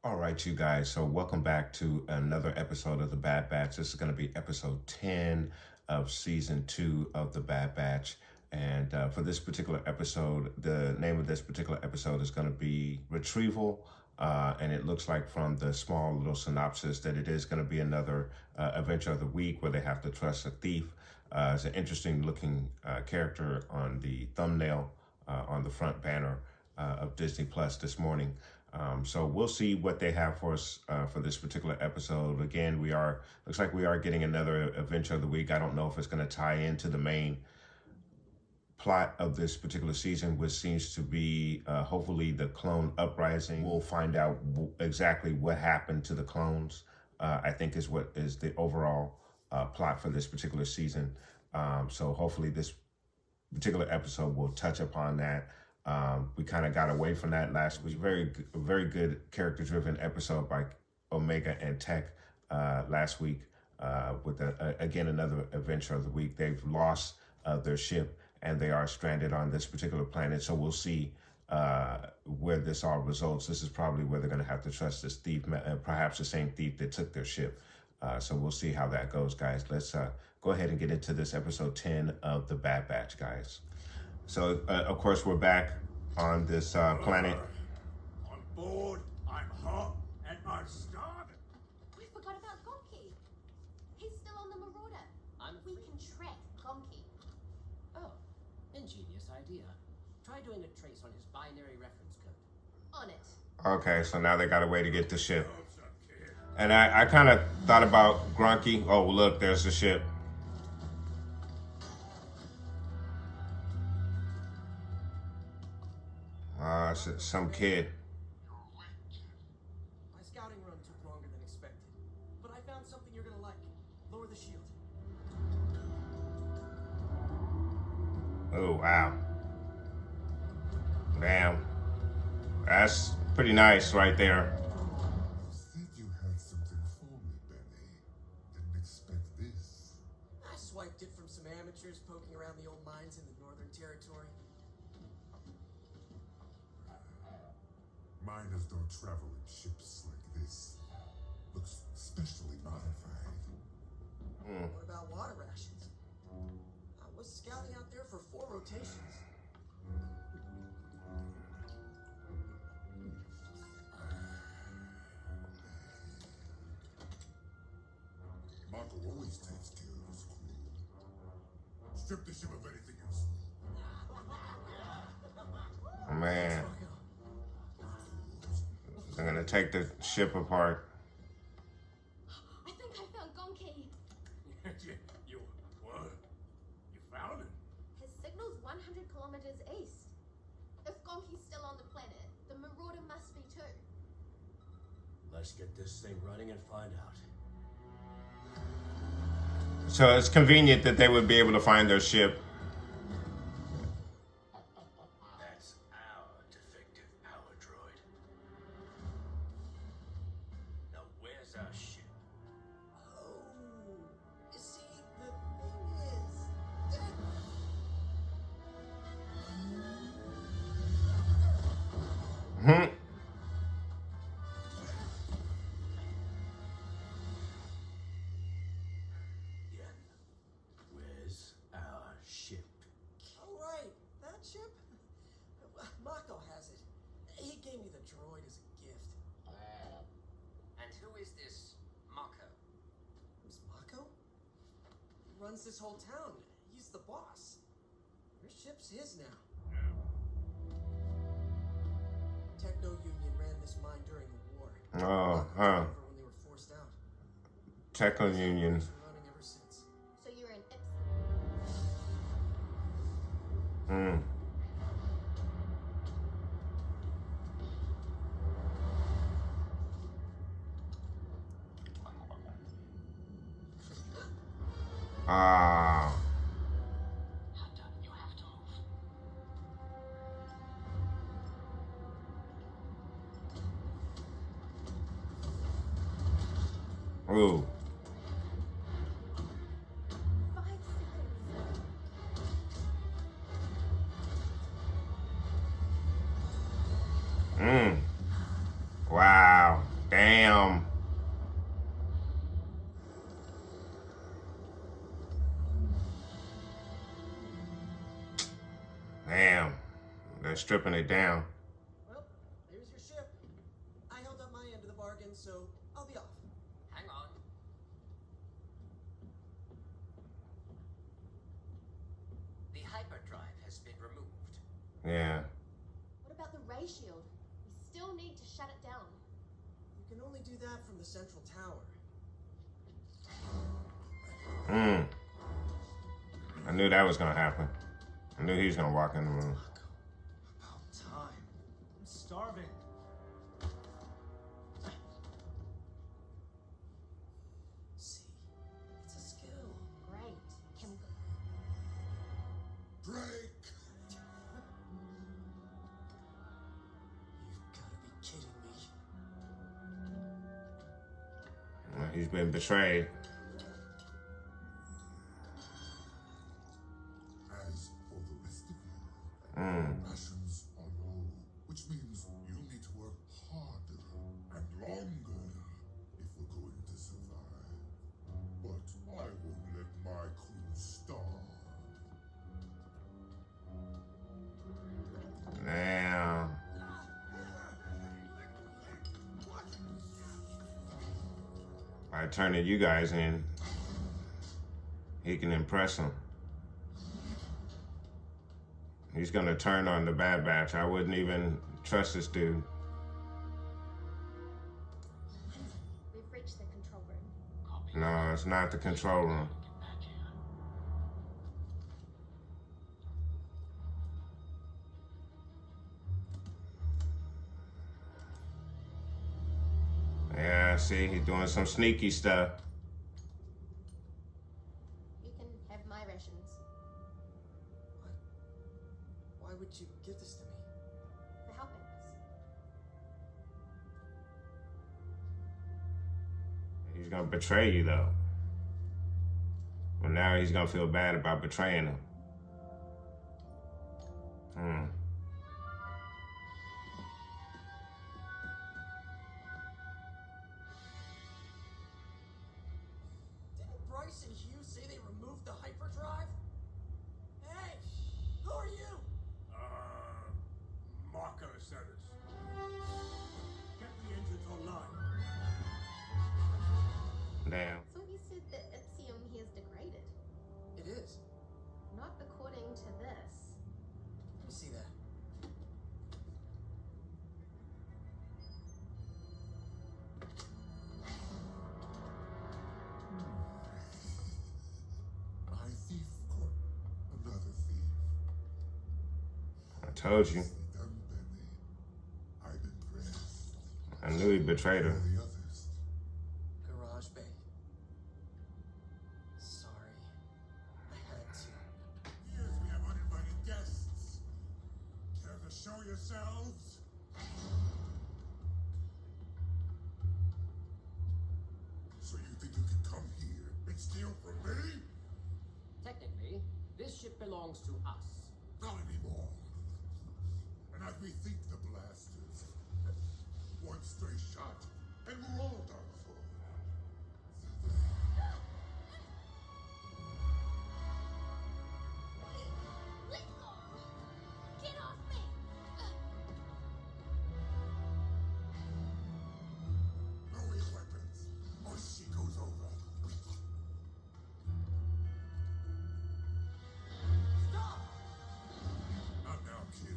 All right, you guys. So, welcome back to another episode of The Bad Batch. This is going to be episode 10 of season 2 of The Bad Batch. And for this particular episode, the name of this particular episode is going to be Retrieval. And it looks like from the small little synopsis that it is going to be another adventure of the week where they have to trust a thief. It's an interesting looking character on the thumbnail on the front banner of Disney Plus this morning. So we'll see what they have for us for this particular episode. Again, looks like we are getting another adventure of the week. I don't know if it's going to tie into the main plot of this particular season, which seems to be hopefully the clone uprising. We'll find out exactly what happened to the clones. I think is what is the overall plot for this particular season. So hopefully this particular episode will touch upon that. We kind of got away from that last week. Very good character-driven episode by Omega and Tech last week with again another adventure of the week. They've lost their ship and they are stranded on this particular planet. So we'll see where this all results. This is probably where they're going to have to trust this thief, perhaps the same thief that took their ship. So we'll see how that goes, guys. Let's go ahead and get into this episode 10 of The Bad Batch, guys. So, of course, we're back on this planet. On board, I'm hot and I'm starving. We forgot about Gonki. He's still on the Marauder. We can track Gonki. Oh, ingenious idea. Try doing a trace on his binary reference code. On it. Okay, so now they got a way to get the ship. And I kind of thought about Grunky. Oh, look, there's the ship. Some kid. My scouting run took longer than expected, but I found something you're gonna like. Lower the shield. Oh, wow. Damn. That's pretty nice right there. Said you had something for me, Benny. Didn't expect this. I swiped it from some amateurs poking around the old mines in the Northern Territory. Miners don't travel in ships like this. Looks specially modified. What about water rations? I was scouting out there for 4 rotations. Marco always takes care of his crew. Strip the ship of anything else. Oh, man. They're going to take the ship apart. I think I found Gonki. You what? You found it? His signal's 100 kilometers east. If Gonki's still on the planet, the Marauder must be too. Let's get this thing running and find out. So it's convenient that they would be able to find their ship. That's our defective power droid. Now where's our ship? Oh, you see, the thing is... Hmm. Where's our ship? Oh, right. That ship? Mako has it. He gave me the droid as a gift. And who is this Mako? Who's Mako? He runs this whole town. He's the boss. Your ship's his now. Techno Union ran this mine during the war. Oh, Mako took huh. over when they were forced out. Techno Union. It's been running ever since. So you're an Hmm. Ah. Hunter, you have to move. Ooh. 5 seconds. Wow. Damn. Damn. They're stripping it down. Well, there's your ship. I held up my end of the bargain, so I'll be off. Hang on. The hyperdrive has been removed. Yeah. What about the ray shield? We still need to shut it down. You can only do that from the central tower. I knew that was gonna happen. I knew he was gonna walk in the room. About time. I'm starving. See, it's a skill. Great. Can we... Break! You've got to be kidding me. He's been betrayed. As for the rest of you, Mm. rations are low, which means you'll need to work harder and longer if we're going to survive. But I won't let my crew starve. Damn. By turning you guys in, he can impress them. He's gonna turn on the Bad Batch. I wouldn't even trust this dude. We've reached the control room. Copy. No, it's not the control room. Get back here. Yeah, see, he's doing some sneaky stuff. You can have my rations. Why would you give this to me? For helping us. He's gonna betray you, though. Well, now he's gonna feel bad about betraying him. Didn't Bryce and Hugh say they removed the hyperdrive? Hey, who are you? Marco said it. Get the engines online. Damn. So you said that Ipsium here is degraded. It is. Not according to this. Let me see that. My thief caught another thief. I told you. Nicely done, Benny. I'm impressed. I knew he betrayed Where her. are the others? Garage bay. Sorry. I had to. Yes, we have uninvited guests. Care to show yourselves? So you think you can come here and steal from me? Technically, this ship belongs to us. Not anymore. And as we think the blasters, one stray shot, and we're all done for. Let go! Get off me! Lower your weapons, or she goes over. Stop! Not now, kid.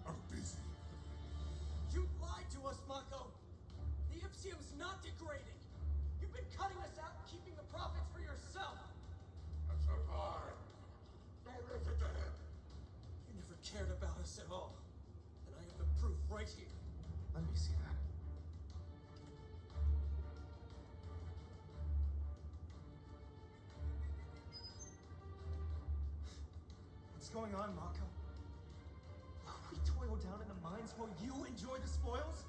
I'm busy. You lied to us, Mako. The Ipsium's not degrading. You've been cutting us out and keeping the profits for yourself. That's a lie. Don't listen to him. You never cared about us at all. And I have the proof right here. Let me see that. going on, Mako? We toil down in the mines while you enjoy the spoils?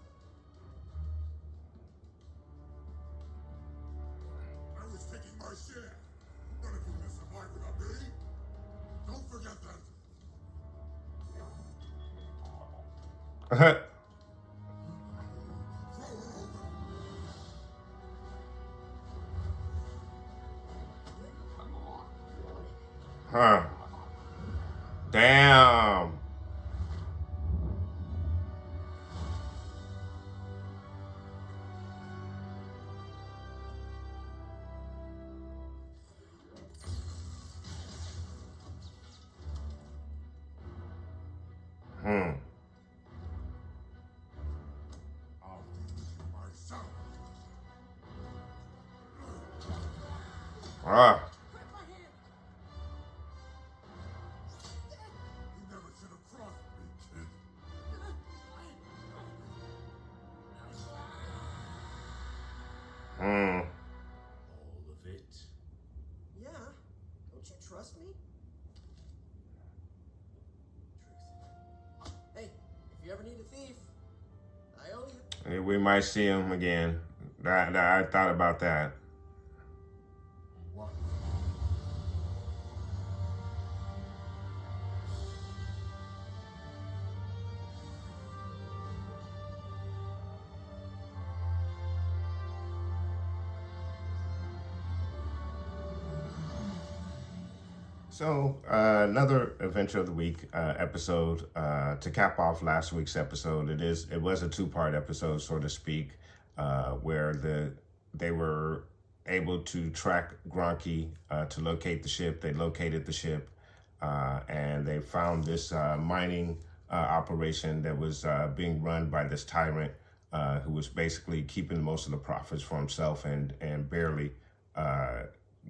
I was taking my share. None of you will survive without me. Don't forget that. Huh. Damn. Hmm. I'll finish you myself. Ah. You never should have crossed me, kid. Hmm. All of it? Yeah, don't you trust me? Truth. Hey, if you ever need a thief, I owe you. We might see him again. I thought about that. What? So, another Adventure of the Week episode to cap off last week's episode. It was a two-part episode, so to speak, where they were able to track Gronky to locate the ship. They located the ship, and they found this mining operation that was being run by this tyrant who was basically keeping most of the profits for himself and barely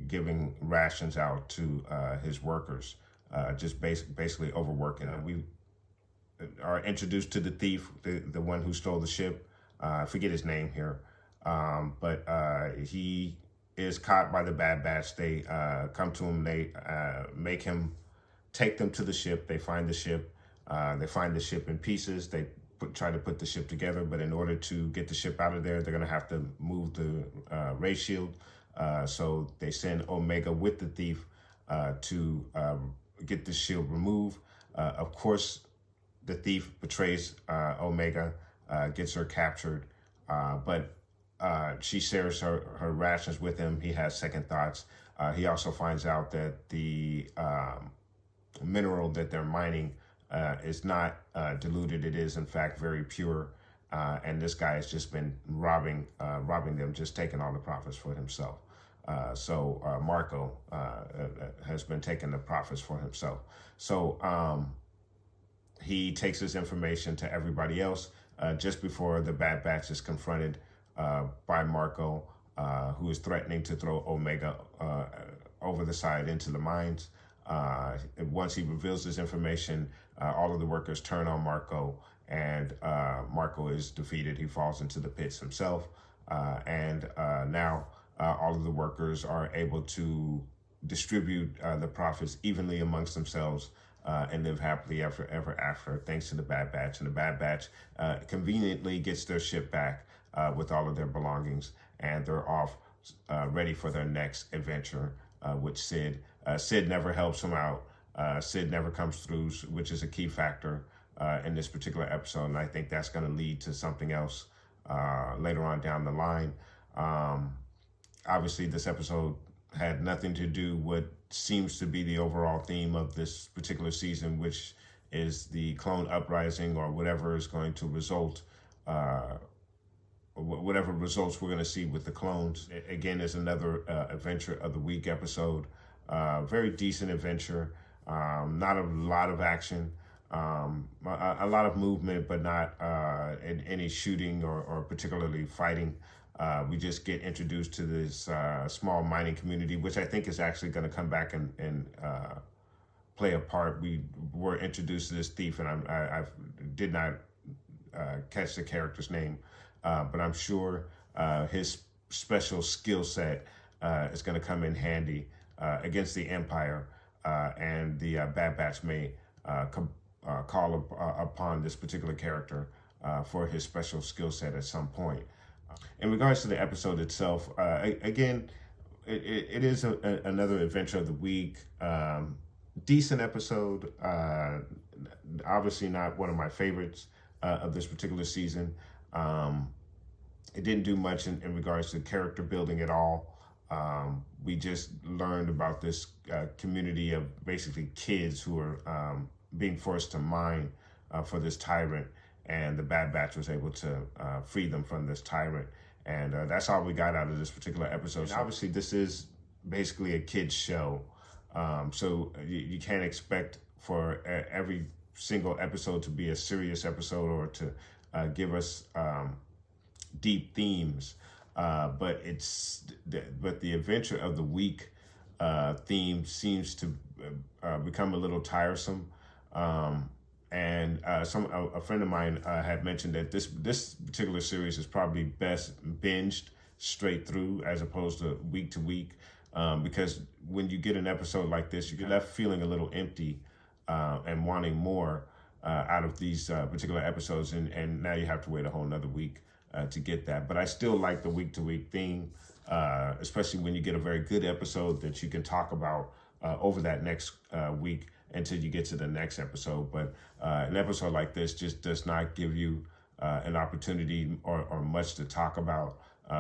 giving rations out to his workers, just basically overworking them. We are introduced to the thief, the one who stole the ship. I forget his name here, but he is caught by the Bad Batch. They come to him. They make him take them to the ship. They find the ship. They find the ship in pieces. They try to put the ship together, but in order to get the ship out of there, they're going to have to move the ray shield. So they send Omega with the thief to get the shield removed. Of course, the thief betrays Omega, gets her captured, but she shares her rations with him. He has second thoughts. He also finds out that the mineral that they're mining is not diluted. It is, in fact, very pure. And this guy has just been robbing them, just taking all the profits for himself. So Marco has been taking the profits for himself. So he takes this information to everybody else just before the Bad Batch is confronted by Marco, who is threatening to throw Omega over the side into the mines. Once he reveals this information, all of the workers turn on Marco, and Marco is defeated. He falls into the pits himself, and now all of the workers are able to distribute the profits evenly amongst themselves and live happily ever after, thanks to the Bad Batch. And the Bad Batch conveniently gets their ship back with all of their belongings, and they're off ready for their next adventure with Sid. Sid never helps them out. Sid never comes through, which is a key factor in this particular episode, and I think that's going to lead to something else later on down the line. Obviously, this episode had nothing to do with what seems to be the overall theme of this particular season, which is the clone uprising, or whatever is going to result, whatever results we're going to see with the clones. Again, is another Adventure of the Week episode. Very decent adventure. Not a lot of action. A lot of movement, but not any shooting or particularly fighting. We just get introduced to this small mining community, which I think is actually going to come back and play a part. We were introduced to this thief, and I did not catch the character's name, but I'm sure his special skill set is going to come in handy against the Empire. and the Bad Batch may call upon this particular character for his special skill set at some point. In regards to the episode itself, again, it is another adventure of the week. Decent episode. Obviously not one of my favorites of this particular season. It didn't do much in regards to character building at all. We just learned about this community of basically kids who are being forced to mine for this tyrant, and the Bad Batch was able to free them from this tyrant. And that's all we got out of this particular episode. And obviously, this is basically a kid's show. So you can't expect for every single episode to be a serious episode or to give us deep themes. But the adventure of the week theme seems to become a little tiresome. And a friend of mine had mentioned that this particular series is probably best binged straight through as opposed to week, because when you get an episode like this, you get left feeling a little empty and wanting more out of these particular episodes, and now you have to wait a whole nother week to get that. But I still like the week theme, especially when you get a very good episode that you can talk about over that next week until you get to the next episode. But an episode like this just does not give you an opportunity or much to talk about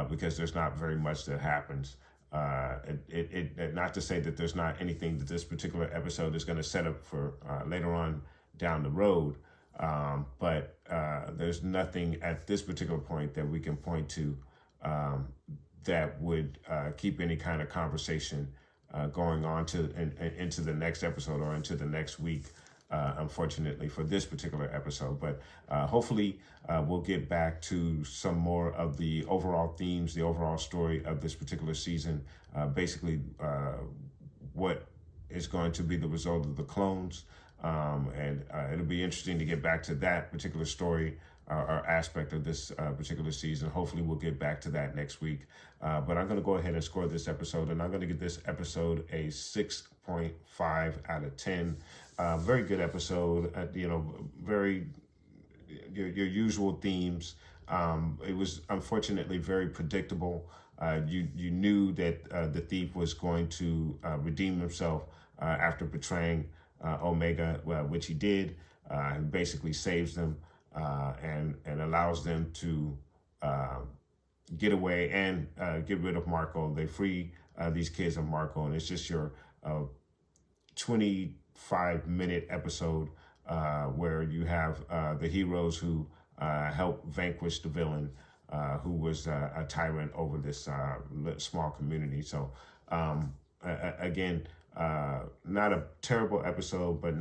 because there's not very much that happens. Not to say that there's not anything that this particular episode is going to set up for later on down the road, but there's nothing at this particular point that we can point to that would keep any kind of conversation going on into the next episode or into the next week, unfortunately, for this particular episode. But hopefully we'll get back to some more of the overall themes, the overall story of this particular season, basically what is going to be the result of the clones. And it'll be interesting to get back to that particular story or aspect of this particular season. Hopefully we'll get back to that next week. But I'm going to go ahead and score this episode, and I'm going to give this episode a 6.5 out of 10. Very good episode. Very your usual themes. It was unfortunately very predictable. You knew that the thief was going to redeem himself after betraying Omega, which he did. He basically saves them and allows them to get away and get rid of Marco. They free these kids of Marco, and it's just your 25-minute episode where you have the heroes who help vanquish the villain who was a tyrant over this small community. So again, not a terrible episode, but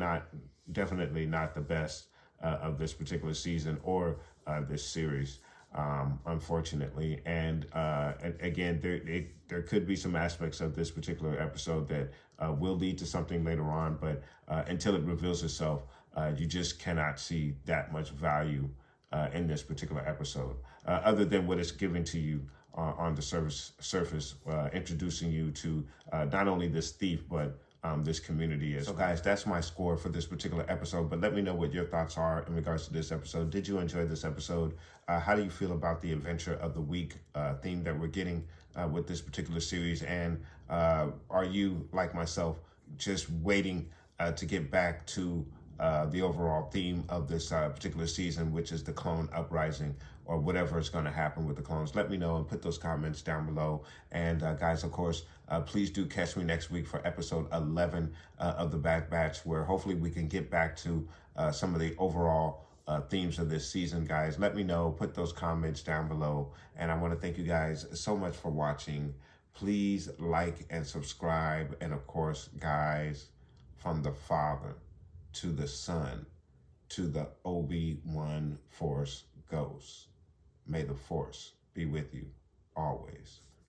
definitely not the best of this particular season or this series, unfortunately. And again, there could be some aspects of this particular episode that will lead to something later on, but until it reveals itself, you just cannot see that much value in this particular episode, other than what it's giving to you on the surface, introducing you to not only this thief, but this community. So guys, that's my score for this particular episode, but let me know what your thoughts are in regards to this episode. Did you enjoy this episode? How do you feel about the adventure of the week theme that we're getting with this particular series? And are you, like myself, just waiting to get back to the overall theme of this particular season, which is the clone uprising, or whatever is going to happen with the clones? Let me know and put those comments down below. And guys, of course, please do catch me next week for episode 11 of the Bad Batch, where hopefully we can get back to some of the overall themes of this season. Guys, let me know, put those comments down below. And I want to thank you guys so much for watching. Please like and subscribe. And of course, guys, from the Father to the Son to the Obi-Wan Force Ghost, may the Force be with you always.